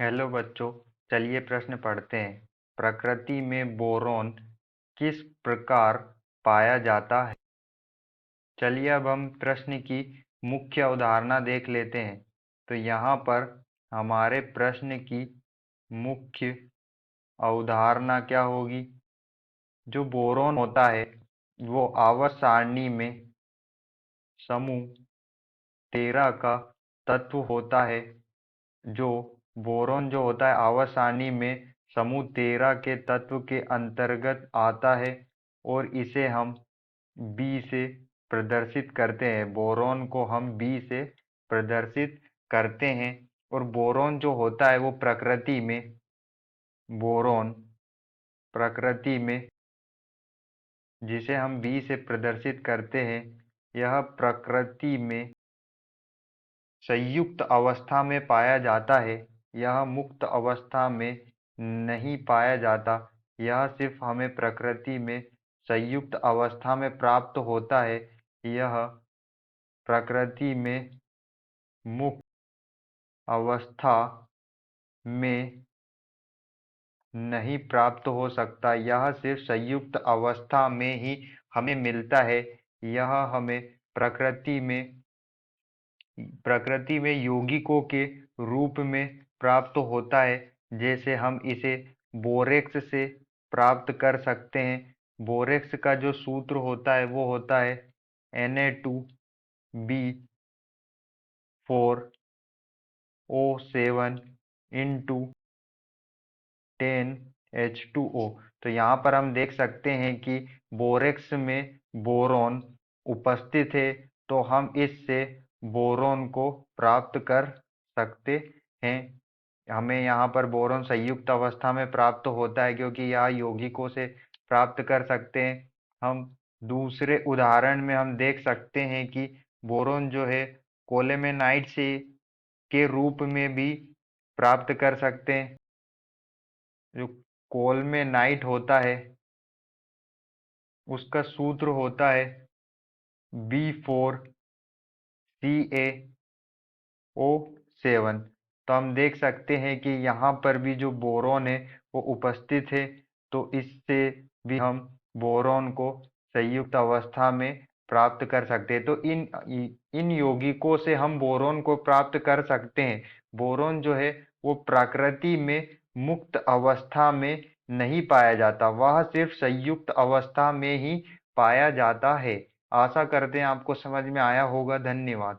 Hello बच्चों, चलिए प्रश्न पढ़ते हैं। प्रकृति में बोरॉन किस प्रकार पाया जाता है? चलिए अब हम प्रश्न की मुख्य अवधारणा देख लेते हैं। तो यहाँ पर हमारे प्रश्न की मुख्य अवधारणा क्या होगी? जो बोरॉन होता है वो आवर्त सारणी में समूह 13 का तत्व होता है। जो बोरॉन जो होता है आवर्त सारणी में समूह 13 के तत्व के अंतर्गत आता है और इसे हम बी से प्रदर्शित करते हैं। बोरॉन को हम बी से प्रदर्शित करते हैं। और बोरॉन जो होता है वो बोरॉन प्रकृति में जिसे हम बी से प्रदर्शित करते हैं, यह प्रकृति में संयुक्त अवस्था में पाया जाता है। यह मुक्त अवस्था में नहीं पाया जाता। यह सिर्फ हमें प्रकृति में संयुक्त अवस्था में प्राप्त होता है। यह प्रकृति में मुक्त अवस्था में नहीं प्राप्त हो सकता। यह सिर्फ संयुक्त अवस्था में ही हमें मिलता है। यह हमें प्रकृति में यौगिकों के रूप में प्राप्त होता है। जैसे हम इसे बोरेक्स से प्राप्त कर सकते हैं। बोरेक्स का जो सूत्र होता है वो होता है Na2B4O7 इंटू 10H2O। तो यहाँ पर हम देख सकते हैं कि बोरेक्स में बोरॉन उपस्थित है, तो हम इससे बोरॉन को प्राप्त कर सकते हैं। हमें यहाँ पर बोरॉन संयुक्त अवस्था में प्राप्त होता है क्योंकि यह यौगिकों से प्राप्त कर सकते हैं। हम दूसरे उदाहरण में हम देख सकते हैं कि बोरॉन जो है कोलेमेनाइट से के रूप में भी प्राप्त कर सकते हैं। जो कोलमेनाइट होता है उसका सूत्र होता है B4CaO7। तो हम देख सकते हैं कि यहाँ पर भी जो बोरॉन है वो उपस्थित है, तो इससे भी हम बोरॉन को संयुक्त अवस्था में प्राप्त कर सकते हैं। तो इन यौगिकों से हम बोरॉन को प्राप्त कर सकते हैं। बोरॉन जो है वो प्रकृति में मुक्त अवस्था में नहीं पाया जाता, वह सिर्फ संयुक्त अवस्था में ही पाया जाता है। आशा करते हैं आपको समझ में आया होगा। धन्यवाद।